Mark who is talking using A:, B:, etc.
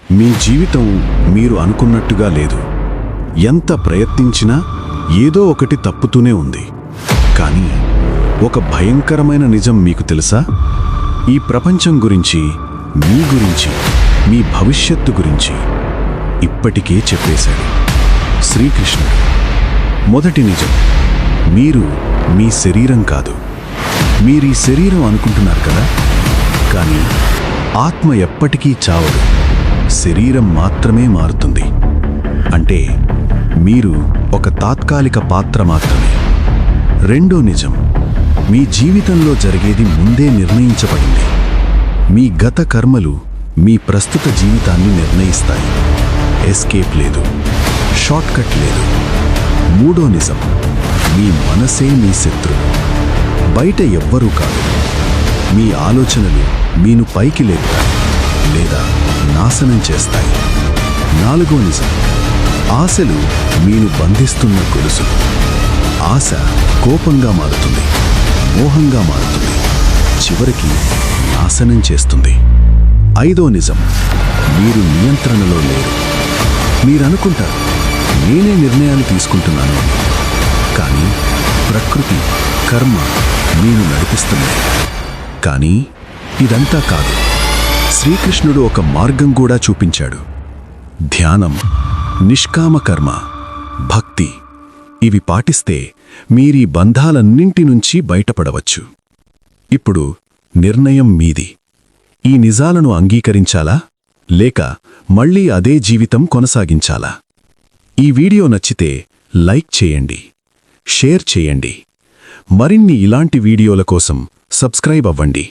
A: మీ జీవితం మీరు అనుకున్నట్టుగా లేదు. ఎంత ప్రయత్నించినా ఏదో ఒకటి తప్పుతూనే ఉంది. కానీ ఒక భయంకరమైన నిజం మీకు తెలుసా? ఈ ప్రపంచం గురించి, మీ భవిష్యత్తు గురించి ఇప్పటికే చెప్పేశాడు శ్రీకృష్ణుడు. మొదటి నిజం, మీరు మీ శరీరం కాదు. మీరీ శరీరం అనుకుంటున్నారు కదా, కానీ ఆత్మ ఎప్పటికీ చావదు. శరీరం మాత్రమే మారుతుంది. అంటే మీరు ఒక తాత్కాలిక పాత్ర మాత్రమే. రెండో నిజం, మీ జీవితంలో జరిగేది ముందే నిర్ణయించబడింది. మీ గత కర్మలు మీ ప్రస్తుత జీవితాన్ని నిర్ణయిస్తాయి. ఎస్కేప్ లేదు, షార్ట్కట్ లేదు. మూడో నిజం, మీ మనసే మీ శత్రువు. బయట ఎవ్వరూ కాదు. మీ ఆలోచనలు మీను పైకి లేపుతాయి లేదా నాశనం చేస్తాయి. నాలుగో నిజం, ఆశలు మీను బంధిస్తున్న గొలుసులు. ఆశ కోపంగా మారుతుంది, మోహంగా మారుతుంది, చివరికి నాశనం చేస్తుంది. ఐదో నిజం, మీరు నియంత్రణలో లేరు. మీరనుకుంటారు, నేనే నిర్ణయాలు తీసుకుంటున్నాను అని. కానీ ప్రకృతి, కర్మ మీను నడిపిస్తున్నాయి. కానీ ఇదంతా కాదు. శ్రీకృష్ణుడు ఒక మార్గం కూడా చూపించాడు. ధ్యానం, నిష్కామ కర్మ, భక్తి. ఇవి పాటిస్తే మీరీ బంధాలన్నింటి నుంచి బయటపడవచ్చు. ఇప్పుడు నిర్ణయం మీది. ఈ నిజాలను అంగీకరించాలా, లేక మళ్ళీ అదే జీవితం కొనసాగించాలా? ఈ వీడియో నచ్చితే లైక్ చేయండి, షేర్ చేయండి. మరిన్ని ఇలాంటి వీడియోల కోసం సబ్స్క్రైబ్ అవ్వండి.